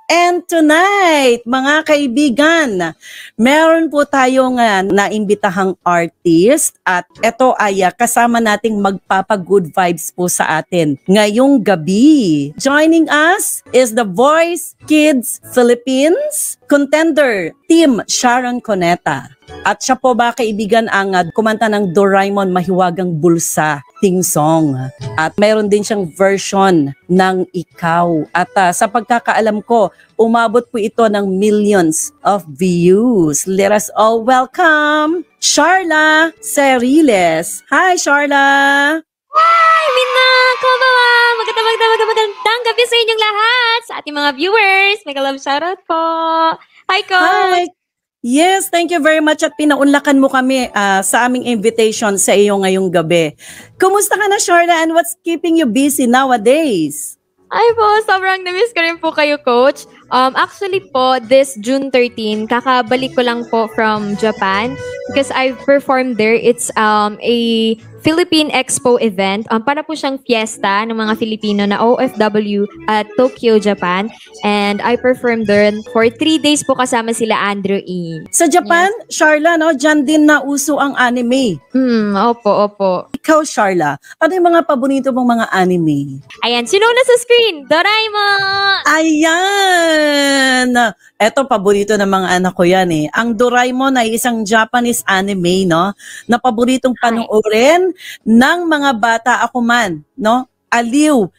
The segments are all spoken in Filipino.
And tonight, mga kaibigan, meron po tayong naimbitahang artist at ito ay kasama nating magpapa-good vibes po sa atin ngayong gabi. Joining us is the Voice Kids Philippines contender, Team Sharon Cuneta. At siya po ba kaibigan ang kumanta ng Doraemon Mahiwagang Bulsa theme song. At mayroon din siyang version ng Ikaw. At sa pagkakaalam ko, umabot po ito ng millions of views. Let us all welcome Sharla Seriles. Hi, Sharla! Hi, Mina! Konbawa! Magandang gabi sa inyong lahat, sa ating mga viewers. Mega love shoutout po. Hi, Coach! Hi! Yes, thank you very much at pinaunlakan mo kami sa aming invitation sa iyo ngayong gabi. Kumusta ka na, Sharla, and what's keeping you busy nowadays? Ay po, sobrang na-miss ko rin po kayo, Coach. Actually po, this June 13, kakabalik ko lang po from Japan because I've performed there. It's a Philippine Expo event. Para po siyang fiesta ng mga Filipino na OFW at Tokyo, Japan. And I performed there for 3 days po kasama sila Andrew E. Sa Japan, yes. Sharla, no? Diyan din nauso ang anime. Opo. Ikaw, Sharla, ano yung mga paborito mong mga anime? Ayan, sino na sa screen? Doraemon! Ayan! Eto, paborito ng mga anak ko yan eh. Ang Doraemon ay isang Japanese anime, no? Na paboritong panoorin ng mga bata, ako man, no? Aliw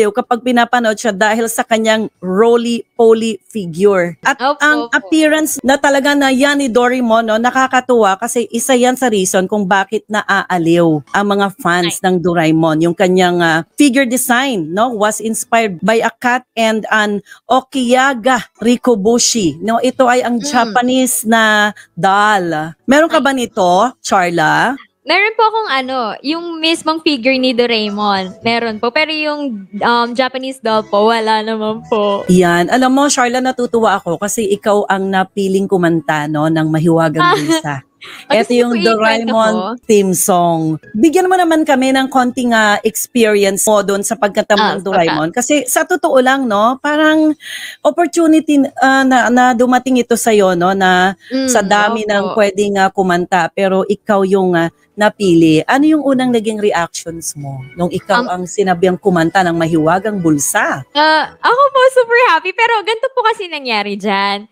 kapag pinapanood siya dahil sa kanyang roly-poly figure. At ang appearance na talaga na yan ni Doraemon, no, nakakatuwa kasi isa yan sa reason kung bakit naaaliw ang mga fans ng Doraemon. Yung kanyang figure design, no, was inspired by a cat and an Okiyaga Rikobushi. No, ito ay ang Japanese na doll. Meron ka ba nito, Sharla? Meron po akong yung mismong figure ni Doraemon. Meron po. Pero yung Japanese doll po, wala naman po. Yan. Alam mo, Sharla, natutuwa ako kasi ikaw ang napiling kumanta, no, ng Mahiwagang Bulsa. Ito yung Doraemon theme song. Bigyan mo naman kami ng konting experience mo doon sa pagkanta ng Doraemon. Kasi sa totoo lang, no, parang opportunity na dumating ito sa'yo, no, na sa dami ng pwedeng kumanta. Pero ikaw yung napili. Ano yung unang naging reactions mo nung ikaw ang sinabing kumanta ng Mahiwagang Bulsa? Ako po super happy. Pero ganito po kasi nangyari dyan.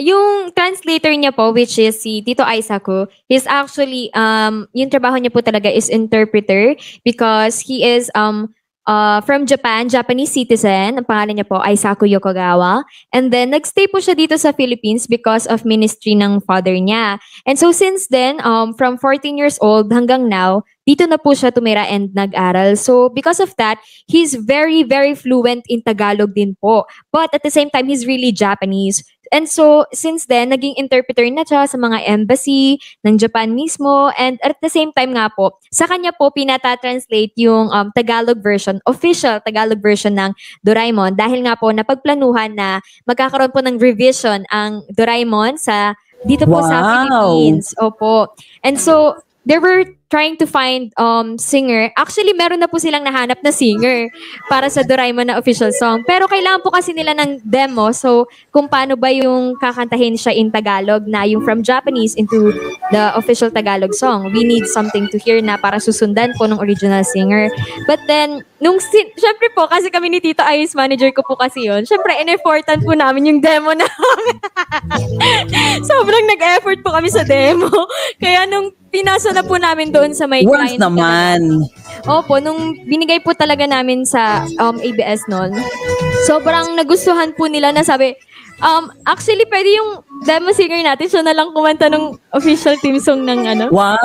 Yung translator niya po, which is si Tito Aisaku, he's actually, yung trabaho niya po talaga is interpreter because he is from Japan, Japanese citizen. Ang pangalan niya po, Aisaku Yokogawa. And then, nagstay po siya dito sa Philippines because of ministry ng father niya. And so, since then, from 14 years old hanggang now, dito na po siya tumira and nag-aral. So, because of that, he's very, very fluent in Tagalog din po. But at the same time, he's really Japanese. And so, since then, naging interpreter na siya sa mga embassy ng Japan mismo. And at the same time nga po, sa kanya po pinata-translate yung Tagalog version, official Tagalog version ng Doraemon. Dahil nga po, napagplanuhan na magkakaroon po ng revision ang Doraemon dito po sa Philippines. Opo. And so, they were trying to find singer. Actually, meron na po silang nahanap na singer para sa Doraemon na official song. Pero kailangan po kasi nila ng demo. So, kung paano ba yung kakantahin siya in Tagalog na yung from Japanese into the official Tagalog song. We need something to hear na para susundan po ng original singer. But then, syempre po, kasi kami ni Tito Ayos, manager ko po kasi yun. Syempre, in-effortan po namin yung demo namin. Sobrang nag-effort po kami sa demo. Kaya nung pinasa na po namin doon sa may client naman. Opo, nung binigay po talaga namin sa ABS noon, sobrang nagustuhan po nila na sabi, actually, pwede yung demo singer natin, siya na lang kumanta ng official theme song ng Wow!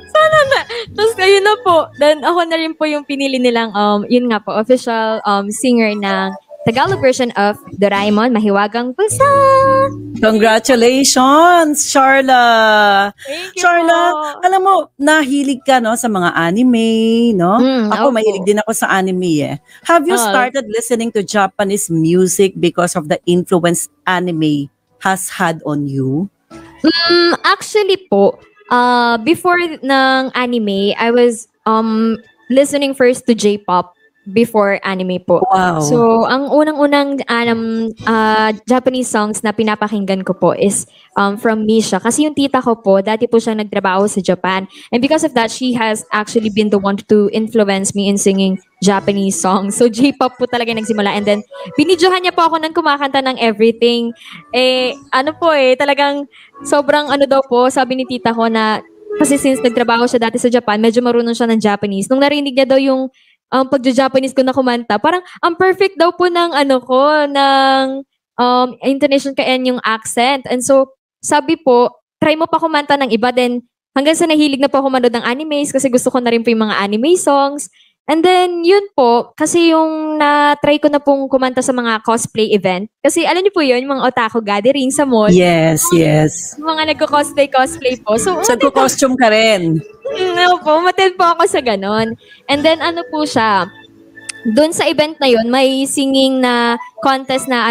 Sana na. Tapos kayo na po. Then ako na rin po yung pinili nilang, yun nga po, official singer ng Tagalog version of Doraemon Mahiwagang Bulsa. Congratulations, Sharla! Thank you Sharla, po. alam mo, nahilig ka no, sa mga anime, no? Ako, opo. mahilig din ako sa anime eh. Have you started listening to Japanese music because of the influence anime has had on you? Actually po, before ng anime, I was listening first to J-pop. before anime po. Wow. So, ang unang-unang Japanese songs na pinapakinggan ko po is from Misha. Kasi yung tita ko po, dati po siyang nagtrabaho sa Japan. And because of that, she has actually been the one to influence me in singing Japanese songs. So, J-pop po talaga nagsimula. And then, binidyohan niya po ako ng kumakanta ng everything. Talagang sobrang daw po, sabi ni tita ko na, kasi since nagtrabaho siya dati sa Japan, medyo marunong siya ng Japanese. Nung narinig niya daw yung pagja-Japanese ko na kumanta, parang ang perfect daw po ng intonation and yung accent. And so, sabi po, try mo pa kumanta ng iba. Then, hanggang sa nahilig na po ako manood ng animes kasi gusto ko na rin po yung mga anime songs. And then, yun po, kasi yung na-try ko na pong kumanta sa mga cosplay event. Kasi alam niyo po yun, yung mga otaku gathering sa mall. Yes. Yung mga nagko-cosplay po. So, Nagko-costume ka rin. umattend po ako sa ganon. And then, po siya, doon sa event na yun, may singing na contest na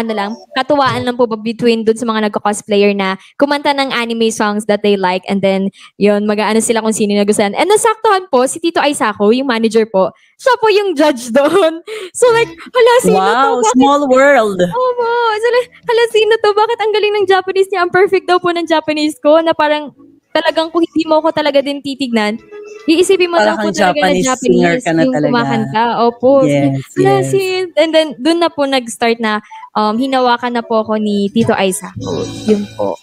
katuwaan lang po between doon sa mga nagko-cosplayer na kumanta ng anime songs that they like, and then yun, mag-aano sila kung sino nagustuhan. And nasaktuhan po, si Tito Aisako, yung manager po, siya po yung judge doon. So like, hala, sino to? Wow, Bakit? small world. Oo, so like, hala, sino to? Bakit ang galing ng Japanese niya? Ang perfect daw po ng Japanese ko, na parang talagang kung hindi mo ko talaga din titignan, iisipin mo daw po talaga na singer Japanese ka na yung talaga. kumakanta. Opo. Yes. And then, dun na po nag-start na hinawakan na po ako ni Tito Aisako. Yun po.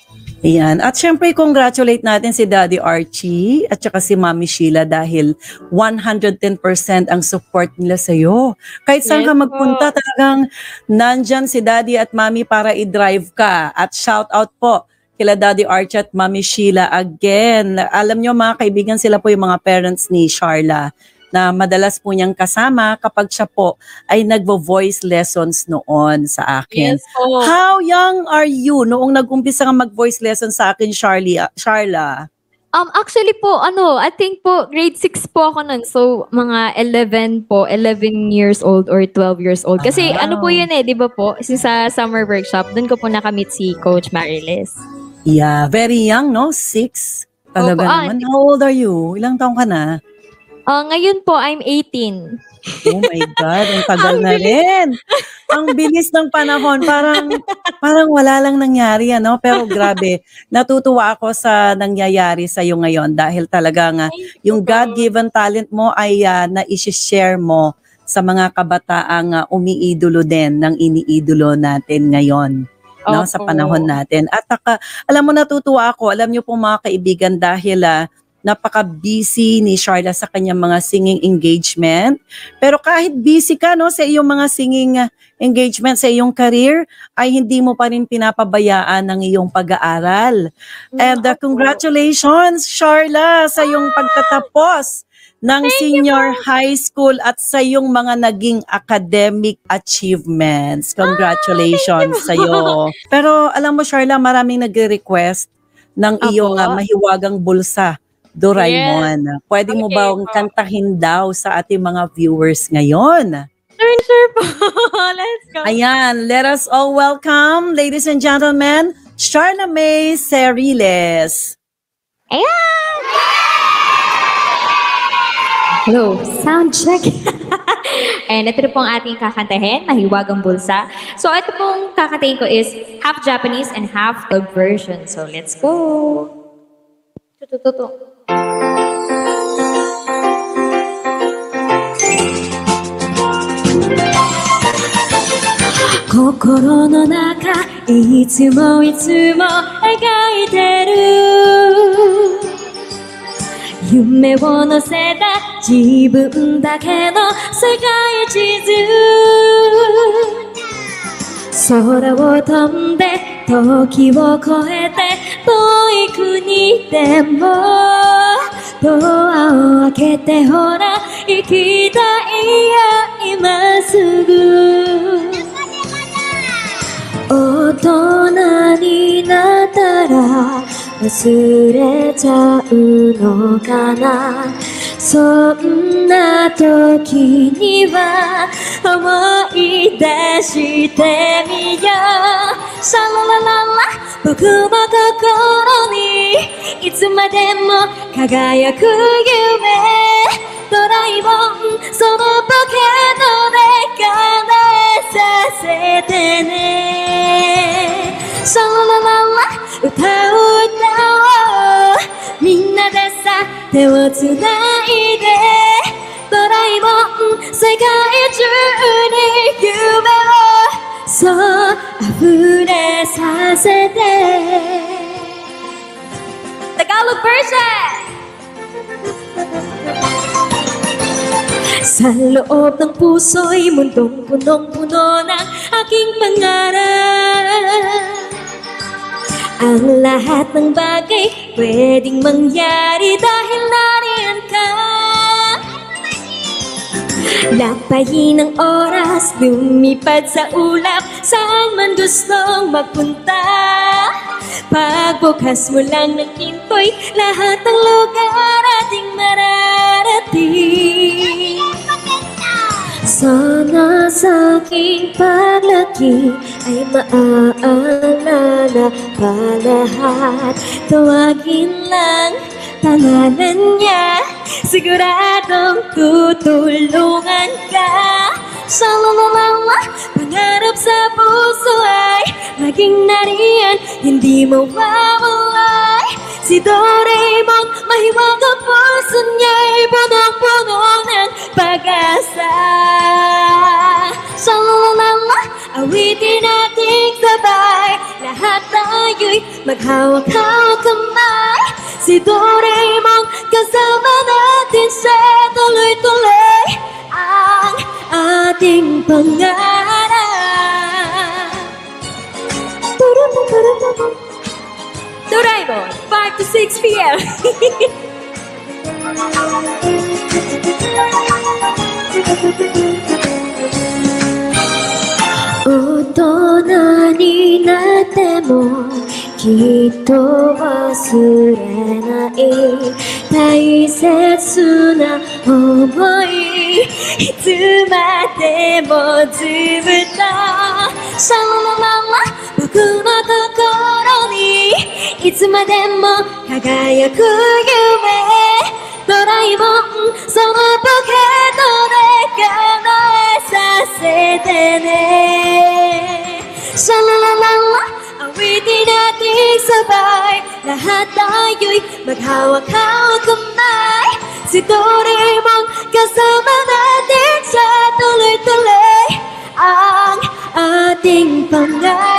Ayan. At syempre, congratulate natin si Daddy Archie at saka si Mami Sheila dahil 110% ang support nila sa'yo. Kahit saan Yes ka magpunta, talagang nandyan si Daddy at Mami para i-drive ka. At shout out po kila Daddy Archie at Mami Sheila again. Alam nyo mga kaibigan, sila po yung mga parents ni Sharla na madalas po niyang kasama kapag siya po ay nagvo-voice lessons noon sa akin. Yes po. How young are you noong nag-umpisa ka mag-voice lessons sa akin, Sharla? Actually po, I think po, grade 6 po ako nun. So, mga 11 years old or 12 years old. Kasi po yun di ba po? Sa summer workshop, dun ko po nakamit si Coach Marilis. Yeah, very young, no? 6. Talaga naman. How old are you? Ilang taong ka na? Ngayon po, I'm 18. Oh my God, ang tagal na rin. Ang bilis ng panahon. Parang wala lang nangyari, ano? Pero grabe, natutuwa ako sa nangyayari sa iyo ngayon dahil talagang yung God-given talent mo ay na-share mo sa mga kabataang umiidolo din ng iniidolo natin ngayon. No, sa panahon natin. At alam mo, natutuwa ako. Alam niyo po mga kaibigan, dahil napaka-busy ni Sharla sa kanyang mga singing engagement. Pero kahit busy ka sa iyong mga singing engagement, sa iyong career, ay hindi mo pa rin pinapabayaan ng iyong pag-aaral. And congratulations, Sharla, sa iyong pagtatapos ng senior high school at sa iyong mga naging academic achievements. Congratulations sa iyo. Pero alam mo, Sharla, maraming nagre-request ng iyong mahiwagang bulsa, Doraemon. Yes. Pwede mo ba kantahin daw sa ating mga viewers ngayon? Sure po. Let's go. Ayan, let us all welcome, ladies and gentlemen, Sharla May Seriles. Ayan! Hello, sound check. And ito po ang ating kakantahin, Mahiwagang Bulsa. So ito pong kakantahin ko is half Japanese and half dub version. So let's go. Tutututu. 心の中いつもいつも描いてる夢を乗せた自分だけの世界地図空を飛んで時を越えて遠い国でもドアを開けてほら行きたいや今すぐ大人になったら忘れちゃうのかなそんな時には思い出してみようシャララララ僕の心にいつまでも輝く夢ドラえもんそのポケットで叶えさせてねシャララララ歌を歌おうみんなでさ手をつないでドラえもん世界中に夢をそう溢れさせてTagalog version! Sa loob ng puso'y mundong punong-puno ng aking pangarap Ang lahat ng bagay pwedeng mangyari dahil nariyan ka Lapayin ang oras, lumipad sa ulap Saan man gustong magpunta Pagbukas mo lang ng pinto'y lahat ng lugar ating mararating Sana sa aking paglaki ay maaalala pa lahat Tawagin lang pangalan niya Siguradong tutulungan ka Shalalala, pangarap sa puso ay laging nariyan, hindi mawawalay Si Doraemon, mahiwag ang puso niya'y punong-puno ng pag-asa Shalalala, awitin nating sabay Lahat tayo'y maghawak-hawak kamay Si Doraemon, kasama natin siya tuloy-tuloy ang ating pangarap Doraemon, 5 to 6 p.m. Otonani natte mo kitto wasurenai taisetsu na omoi itsu made moずっとシャララララ僕の心にいつまでも輝く夢ドラえもんそのポケットで叶えさせてねシャララララawitin nating sabay Lahat tayo'y maghawak-hawak kamay Si Doraemon kasama natin siya tuloy-tuloy ang ating pangarap